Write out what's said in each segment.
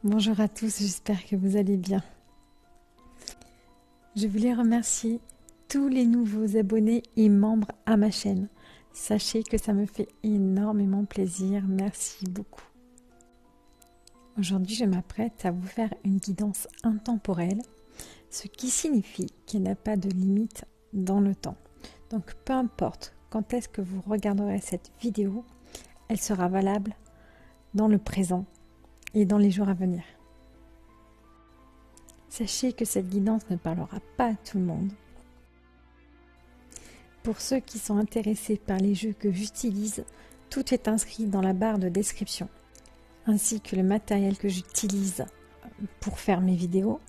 Bonjour à tous, j'espère que vous allez bien. Je voulais remercier tous les nouveaux abonnés et membres à ma chaîne. Sachez que ça me fait énormément plaisir, merci beaucoup. Aujourd'hui, je m'apprête à vous faire une guidance intemporelle, ce qui signifie qu'il n'y a pas de limite dans le temps. Donc peu importe quand est-ce que vous regarderez cette vidéo, elle sera valable dans le présent et dans les jours à venir. Sachez que cette guidance ne parlera pas à tout le monde. Pour ceux qui sont intéressés par les jeux que j'utilise, tout est inscrit dans la barre de description, ainsi que le matériel que j'utilise pour faire mes vidéos,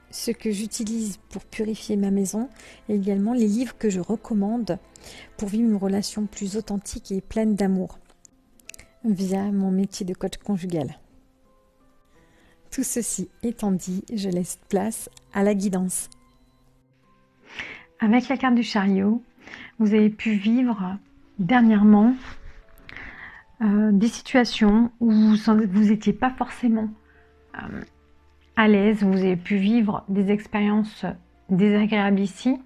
ce que j'utilise pour purifier ma maison et également les livres que je recommande pour vivre une relation plus authentique et pleine d'amour via mon métier de coach conjugal. Tout ceci étant dit, je laisse place à la guidance. Avec la carte du chariot, vous avez pu vivre dernièrement des situations où vous n'étiez pas forcément à l'aise, vous avez pu vivre des expériences désagréables ici.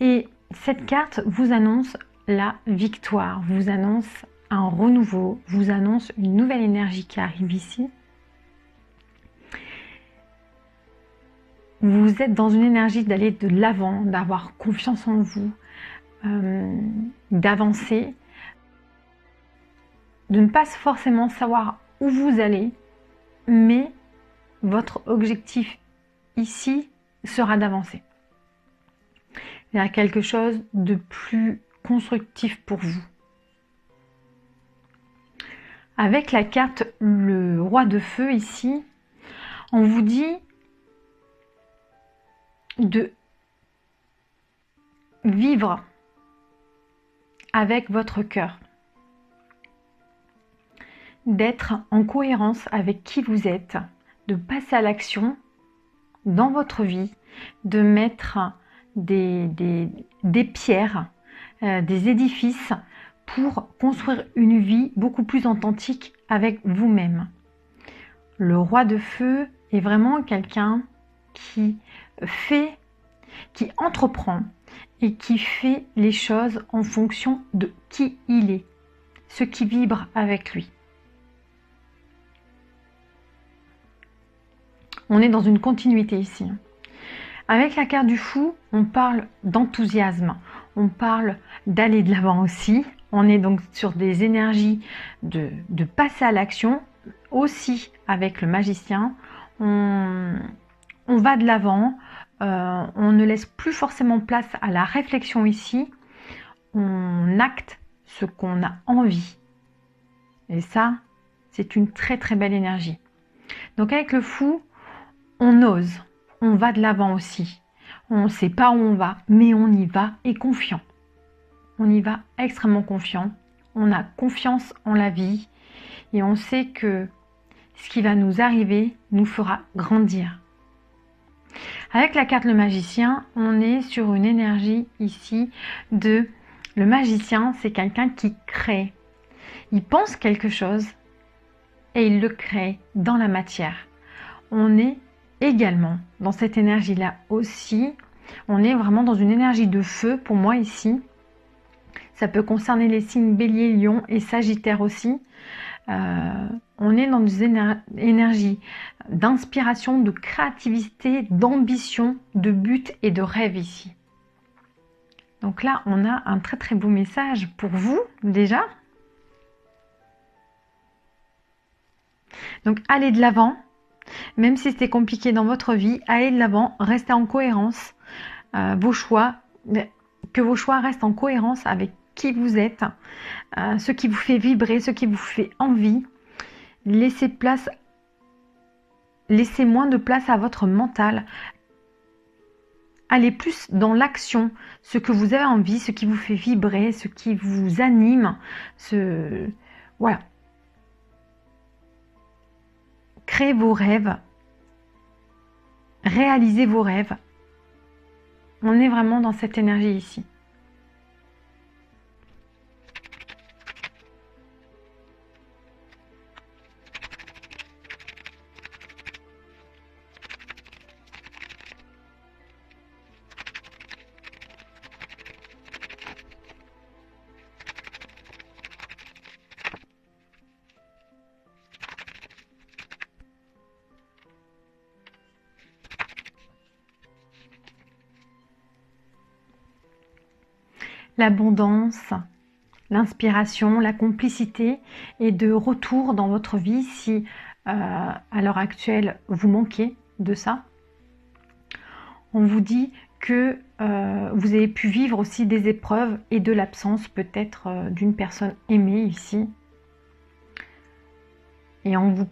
Et cette carte vous annonce la victoire, vous annonce un renouveau, vous annonce une nouvelle énergie qui arrive ici. Vous êtes dans une énergie d'aller de l'avant, d'avoir confiance en vous, d'avancer, de ne pas forcément savoir où vous allez, mais votre objectif ici sera d'avancer vers quelque chose de plus constructif pour vous. Avec la carte le roi de feu ici, on vous dit de vivre avec votre cœur, d'être en cohérence avec qui vous êtes, de passer à l'action dans votre vie, de mettre des pierres, des édifices pour construire une vie beaucoup plus authentique avec vous-même. Le roi de feu est vraiment quelqu'un qui entreprend et qui fait les choses en fonction de qui il est, ce qui vibre avec lui. On est dans une continuité ici. Avec la carte du fou, on parle d'enthousiasme, on parle d'aller de l'avant aussi. On est donc sur des énergies de passer à l'action. Aussi avec le magicien, on va de l'avant, on ne laisse plus forcément place à la réflexion ici. On acte ce qu'on a envie. Et ça, c'est une très très belle énergie. Donc avec le fou, on ose, on va de l'avant aussi. On ne sait pas où on va, mais on y va et confiant. On y va extrêmement confiant. On a confiance en la vie et on sait que ce qui va nous arriver nous fera grandir. Avec la carte le magicien, on est sur une énergie ici de... Le magicien, c'est quelqu'un qui crée. Il pense quelque chose et il le crée dans la matière. On est également dans cette énergie-là aussi. On est vraiment dans une énergie de feu pour moi ici. Ça peut concerner les signes Bélier, Lion et Sagittaire aussi. On est dans une énergie d'inspiration, de créativité, d'ambition, de but et de rêve ici. Donc là, on a un très très beau message pour vous déjà. Donc allez de l'avant, même si c'était compliqué dans votre vie, allez de l'avant, restez en cohérence. Que vos choix restent en cohérence avec qui vous êtes, ce qui vous fait vibrer, ce qui vous fait envie. Laissez moins de place à votre mental. Allez plus dans l'action, ce que vous avez envie, ce qui vous fait vibrer, ce qui vous anime. Voilà. Créez vos rêves. Réalisez vos rêves. On est vraiment dans cette énergie ici. l'abondance, l'inspiration, la complicité et de retour dans votre vie si à l'heure actuelle vous manquez de ça. On vous dit que vous avez pu vivre aussi des épreuves et de l'absence peut-être d'une personne aimée ici. Et on vous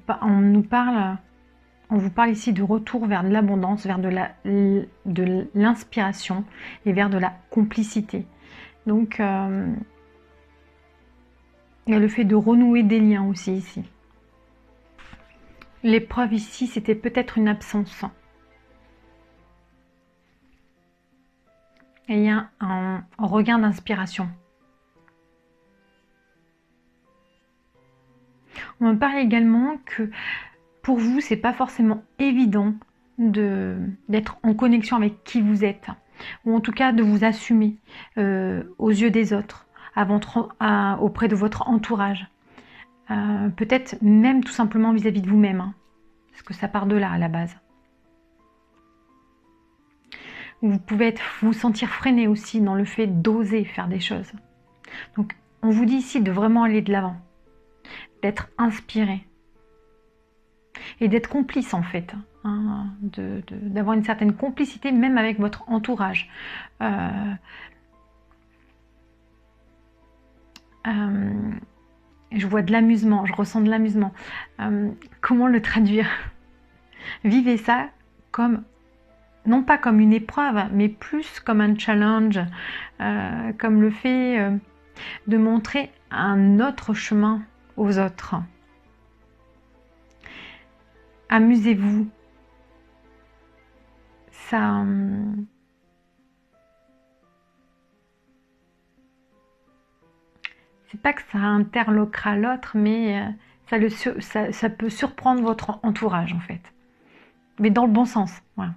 parle ici de retour vers de l'abondance, vers de l'inspiration et vers de la complicité. Donc, il y a le fait de renouer des liens aussi ici. L'épreuve ici, c'était peut-être une absence. Et il y a un regain d'inspiration. On me parle également que pour vous, c'est pas forcément évident d'être en connexion avec qui vous êtes, ou en tout cas de vous assumer aux yeux des autres, auprès de votre entourage. Peut-être même tout simplement vis-à-vis de vous-même, hein, parce que ça part de là à la base. Vous pouvez vous sentir freiné aussi dans le fait d'oser faire des choses. Donc on vous dit ici de vraiment aller de l'avant, d'être inspiré et d'être complice en fait, hein, d'avoir une certaine complicité même avec votre entourage. Je vois de l'amusement, je ressens de l'amusement. Comment le traduire? Vivez ça comme, non pas comme une épreuve, mais plus comme un challenge, comme le fait de montrer un autre chemin aux autres. Amusez-vous. Ça... c'est pas que ça interloquera l'autre, mais ça peut surprendre votre entourage en fait. Mais dans le bon sens, voilà.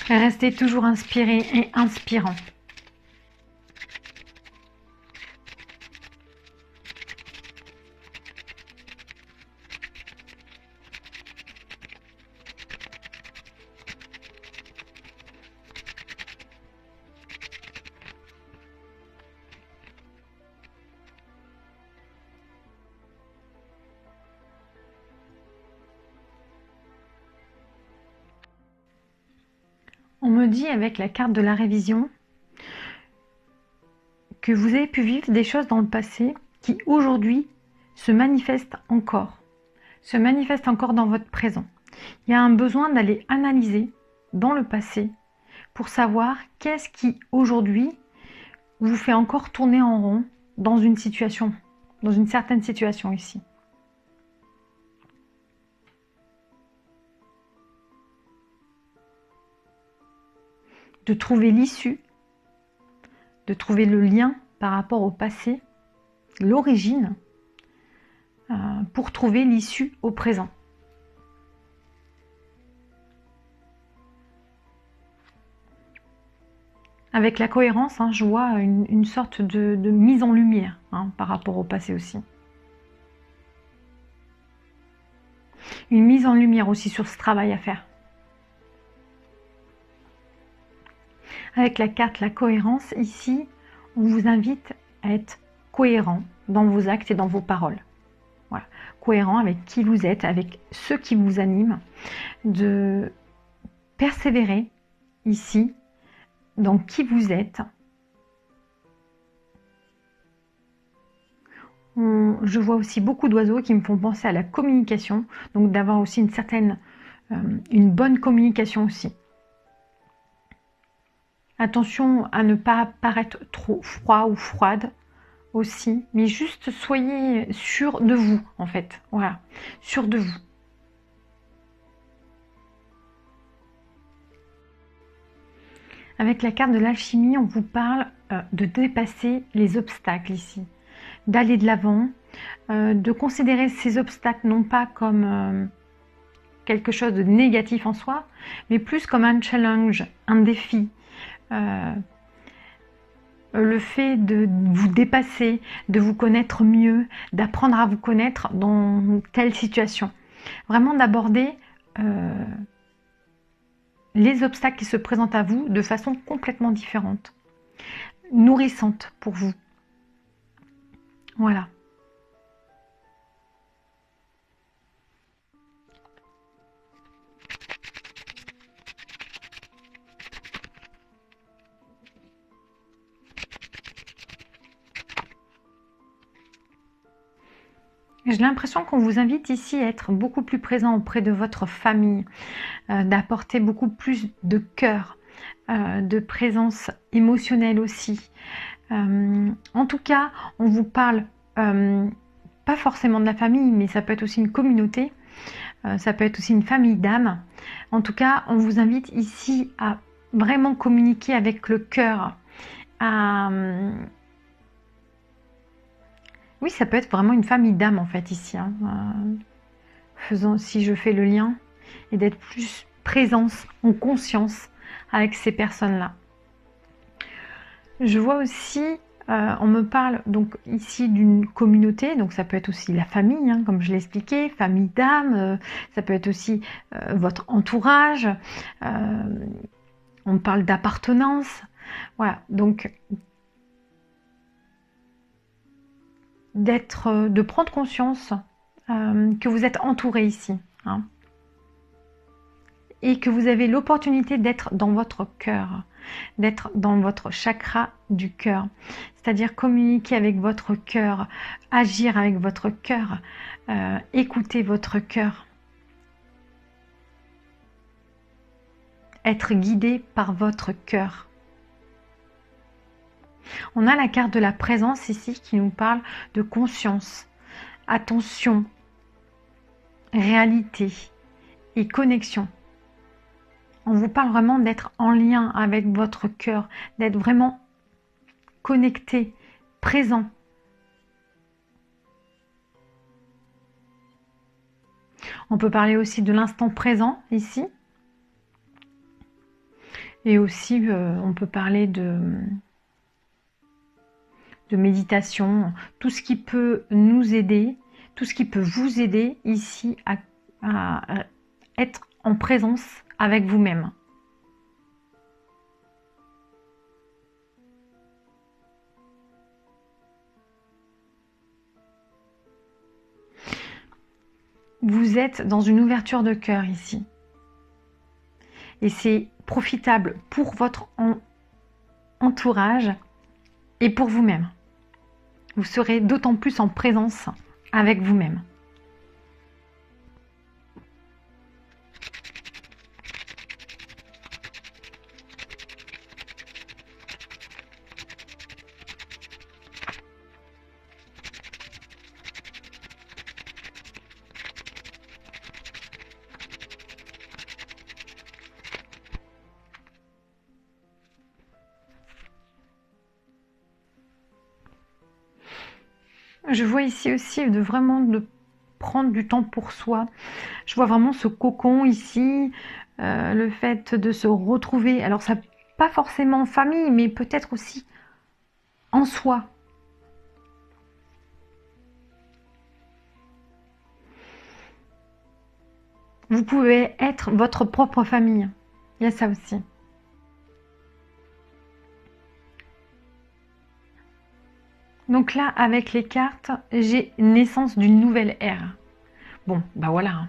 Restez toujours inspiré et inspirant. On me dit avec la carte de la révision que vous avez pu vivre des choses dans le passé qui aujourd'hui se manifestent encore dans votre présent. Il y a un besoin d'aller analyser dans le passé pour savoir qu'est-ce qui aujourd'hui vous fait encore tourner en rond dans une situation, dans une certaine situation ici. De trouver l'issue, de trouver le lien par rapport au passé, l'origine, pour trouver l'issue au présent. Avec la cohérence, hein, je vois une sorte de mise en lumière par rapport au passé aussi. Une mise en lumière aussi sur ce travail à faire. Avec la carte la cohérence, ici, on vous invite à être cohérent dans vos actes et dans vos paroles. Voilà. Cohérent avec qui vous êtes, avec ce qui vous anime, de persévérer ici dans qui vous êtes. Je vois aussi beaucoup d'oiseaux qui me font penser à la communication, donc d'avoir aussi une bonne communication aussi. Attention à ne pas paraître trop froid ou froide aussi, mais juste soyez sûr de vous en fait, voilà, sûr de vous. Avec la carte de l'alchimie, on vous parle de dépasser les obstacles ici, d'aller de l'avant, de considérer ces obstacles non pas comme quelque chose de négatif en soi, mais plus comme un challenge, un défi. le fait de vous dépasser, de vous connaître mieux, d'apprendre à vous connaître dans telle situation. Vraiment d'aborder les obstacles qui se présentent à vous de façon complètement différente, nourrissante pour vous. Voilà. J'ai l'impression qu'on vous invite ici à être beaucoup plus présent auprès de votre famille, d'apporter beaucoup plus de cœur, de présence émotionnelle aussi. En tout cas, on vous parle pas forcément de la famille, mais ça peut être aussi une communauté, ça peut être aussi une famille d'âmes. En tout cas, on vous invite ici à vraiment communiquer avec le cœur, à... Oui, ça peut être vraiment une famille d'âmes en fait ici, hein. Si je fais le lien, et d'être plus présence, en conscience avec ces personnes-là. Je vois aussi, on me parle donc ici d'une communauté, donc ça peut être aussi la famille, hein, comme je l'ai expliqué, famille d'âmes, ça peut être aussi votre entourage, on me parle d'appartenance, voilà, donc de prendre conscience que vous êtes entouré ici, hein, et que vous avez l'opportunité d'être dans votre cœur, d'être dans votre chakra du cœur, c'est-à-dire communiquer avec votre cœur, agir avec votre cœur, écouter votre cœur, être guidé par votre cœur. On a la carte de la présence ici qui nous parle de conscience, attention, réalité et connexion. On vous parle vraiment d'être en lien avec votre cœur, d'être vraiment connecté, présent. On peut parler aussi de l'instant présent ici. Et aussi, on peut parler de méditation, tout ce qui peut nous aider, tout ce qui peut vous aider ici à être en présence avec vous-même. Vous êtes dans une ouverture de cœur ici. Et c'est profitable pour votre entourage et pour vous-même. Vous serez d'autant plus en présence avec vous-même. Je vois ici aussi de prendre du temps pour soi. Je vois vraiment ce cocon ici, le fait de se retrouver, alors ça pas forcément en famille, mais peut-être aussi en soi. Vous pouvez être votre propre famille. Il y a ça aussi. Donc là, avec les cartes, j'ai naissance d'une nouvelle ère. Bon, bah voilà.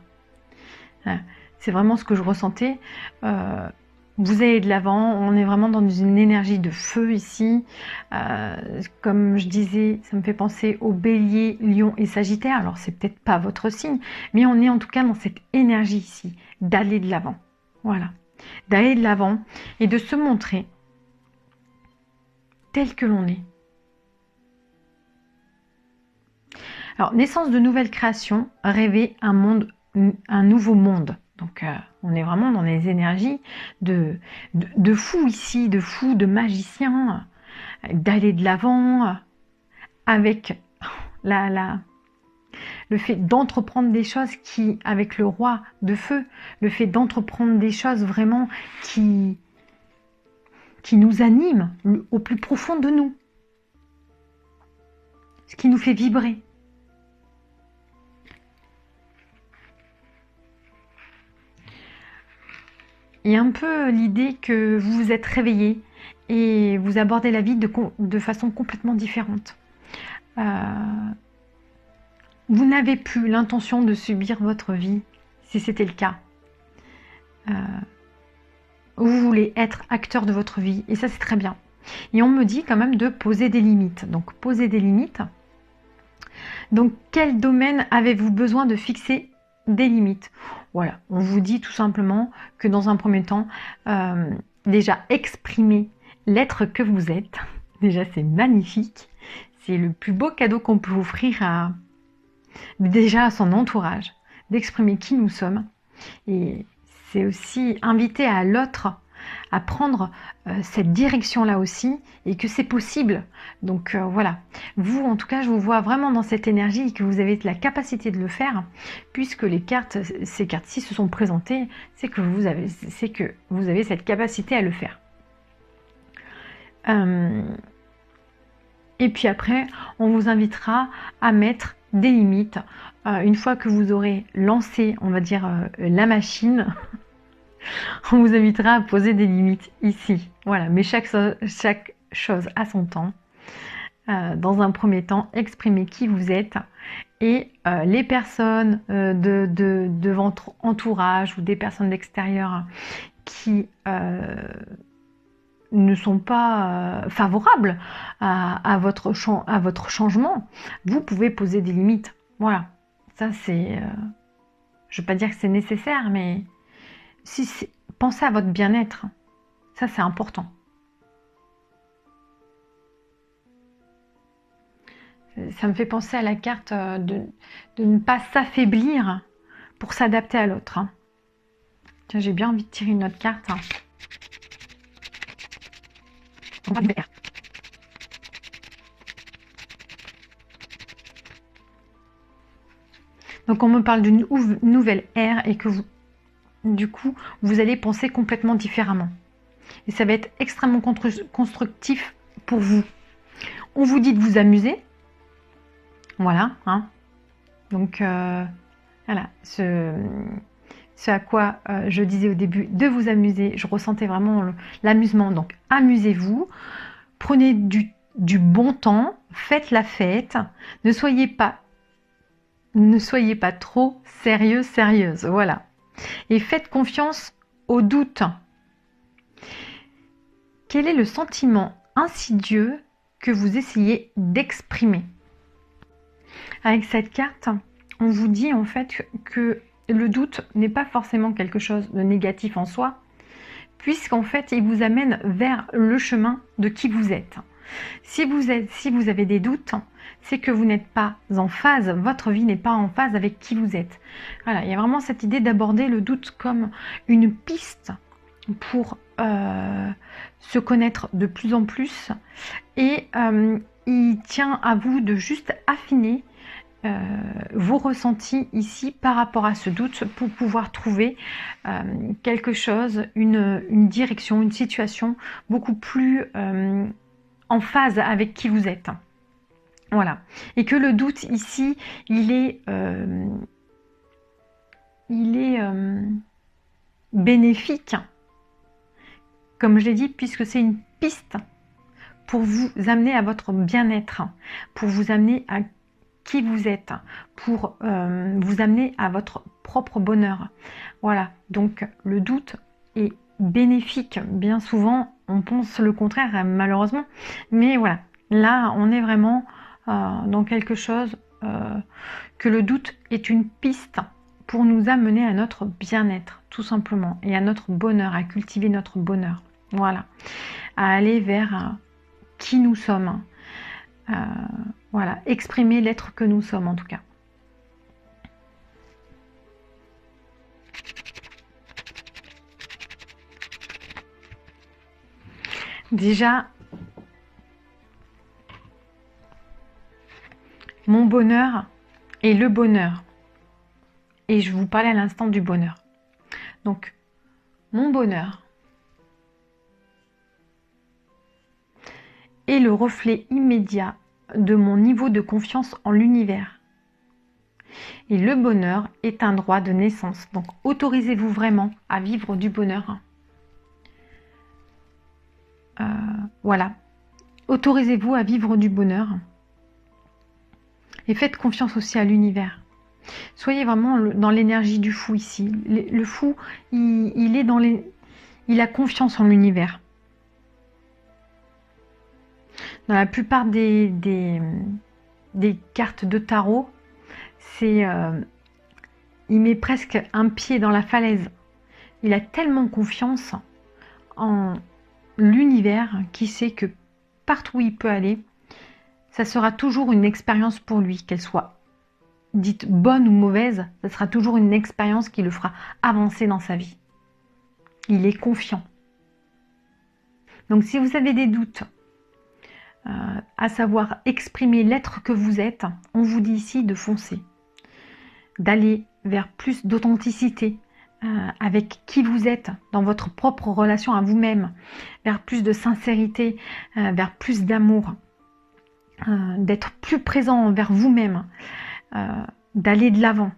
C'est vraiment ce que je ressentais. Vous allez de l'avant, on est vraiment dans une énergie de feu ici. Comme je disais, ça me fait penser au bélier, lion et sagittaire. Alors c'est peut-être pas votre signe, mais on est en tout cas dans cette énergie ici, d'aller de l'avant. Voilà, d'aller de l'avant et de se montrer tel que l'on est. Alors, naissance de nouvelles créations, rêver un nouveau monde. Donc, on est vraiment dans les énergies de fous ici, de fous, de magiciens, d'aller de l'avant avec le fait d'entreprendre des choses qui, avec le roi de feu, le fait d'entreprendre des choses vraiment qui qui nous anime au plus profond de nous, ce qui nous fait vibrer. Il y a un peu l'idée que vous vous êtes réveillé et vous abordez la vie de façon complètement différente. Vous n'avez plus l'intention de subir votre vie, si c'était le cas. Vous voulez être acteur de votre vie, et ça c'est très bien. Et on me dit quand même de poser des limites. Donc poser des limites. Donc quel domaine avez-vous besoin de fixer des limites? Voilà, on vous dit tout simplement que dans un premier temps, déjà exprimer l'être que vous êtes. Déjà c'est magnifique. C'est le plus beau cadeau qu'on peut offrir déjà à son entourage, d'exprimer qui nous sommes. Et c'est aussi inviter à l'autre à prendre cette direction-là aussi, et que c'est possible. Donc voilà, vous en tout cas, je vous vois vraiment dans cette énergie et que vous avez la capacité de le faire, puisque ces cartes-ci se sont présentées, c'est que vous avez cette capacité à le faire. Et puis après, on vous invitera à mettre des limites. Une fois que vous aurez lancé, on va dire, la machine, on vous invitera à poser des limites ici. Voilà, mais chaque chose a son temps. Dans un premier temps, exprimez qui vous êtes, et les personnes de votre entourage ou des personnes d'extérieur qui ne sont pas favorables à votre changement, vous pouvez poser des limites. Voilà, ça c'est... je ne veux pas dire que c'est nécessaire, mais pensez à votre bien-être. Ça c'est important. Ça me fait penser à la carte de ne pas s'affaiblir pour s'adapter à l'autre. Tiens, j'ai bien envie de tirer une autre carte. Donc on me parle d'une nouvelle ère et que vous, du coup, vous allez penser complètement différemment. Et ça va être extrêmement constructif pour vous. On vous dit de vous amuser. Voilà. Hein. Donc voilà, ce à quoi je disais au début, de vous amuser. Je ressentais vraiment l'amusement. Donc amusez-vous. Prenez du bon temps. Faites la fête. Ne soyez pas trop sérieuse, voilà. Et faites confiance au doute. Quel est le sentiment insidieux que vous essayez d'exprimer? Avec cette carte, on vous dit en fait que le doute n'est pas forcément quelque chose de négatif en soi, puisqu'en fait, il vous amène vers le chemin de qui vous êtes. Si vous avez des doutes, c'est que vous n'êtes pas en phase, votre vie n'est pas en phase avec qui vous êtes. Voilà, il y a vraiment cette idée d'aborder le doute comme une piste pour se connaître de plus en plus, et il tient à vous de juste affiner vos ressentis ici par rapport à ce doute pour pouvoir trouver quelque chose, une direction, une situation beaucoup plus en phase avec qui vous êtes. Voilà. Et que le doute ici, il est bénéfique, comme je l'ai dit, puisque c'est une piste pour vous amener à votre bien-être, pour vous amener à qui vous êtes, pour vous amener à votre propre bonheur. Voilà, donc le doute est bénéfique. Bien souvent, on pense le contraire, malheureusement. Mais voilà, là, on est vraiment dans quelque chose que le doute est une piste pour nous amener à notre bien-être, tout simplement, et à notre bonheur, à cultiver notre bonheur. Voilà, à aller vers qui nous sommes. Voilà, exprimer l'être que nous sommes en tout cas. Déjà, mon bonheur est le bonheur. Et je vous parlais à l'instant du bonheur. Donc, mon bonheur, est le reflet immédiat de mon niveau de confiance en l'univers. Et le bonheur est un droit de naissance. Donc autorisez-vous vraiment à vivre du bonheur. Voilà. Autorisez-vous à vivre du bonheur. Et faites confiance aussi à l'univers. Soyez vraiment dans l'énergie du fou ici. Le fou, il est dans il a confiance en l'univers. Dans la plupart des cartes de tarot, il met presque un pied dans la falaise. Il a tellement confiance en l'univers qui sait que partout où il peut aller, ça sera toujours une expérience pour lui, qu'elle soit dite bonne ou mauvaise, ça sera toujours une expérience qui le fera avancer dans sa vie. Il est confiant. Donc si vous avez des doutes, à savoir exprimer l'être que vous êtes, on vous dit ici de foncer, d'aller vers plus d'authenticité avec qui vous êtes dans votre propre relation à vous-même, vers plus de sincérité, vers plus d'amour, d'être plus présent envers vous-même, d'aller de l'avant.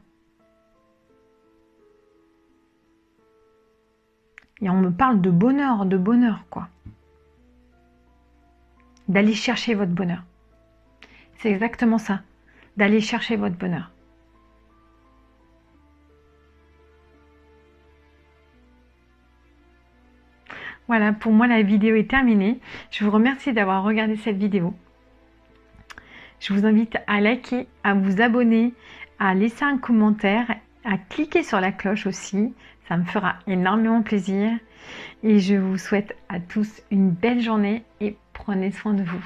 Et on me parle de bonheur quoi. D'aller chercher votre bonheur. C'est exactement ça, d'aller chercher votre bonheur. Voilà, pour moi la vidéo est terminée. Je vous remercie d'avoir regardé cette vidéo. Je vous invite à liker, à vous abonner, à laisser un commentaire, à cliquer sur la cloche aussi. Ça me fera énormément plaisir. Et je vous souhaite à tous une belle journée et prenez soin de vous.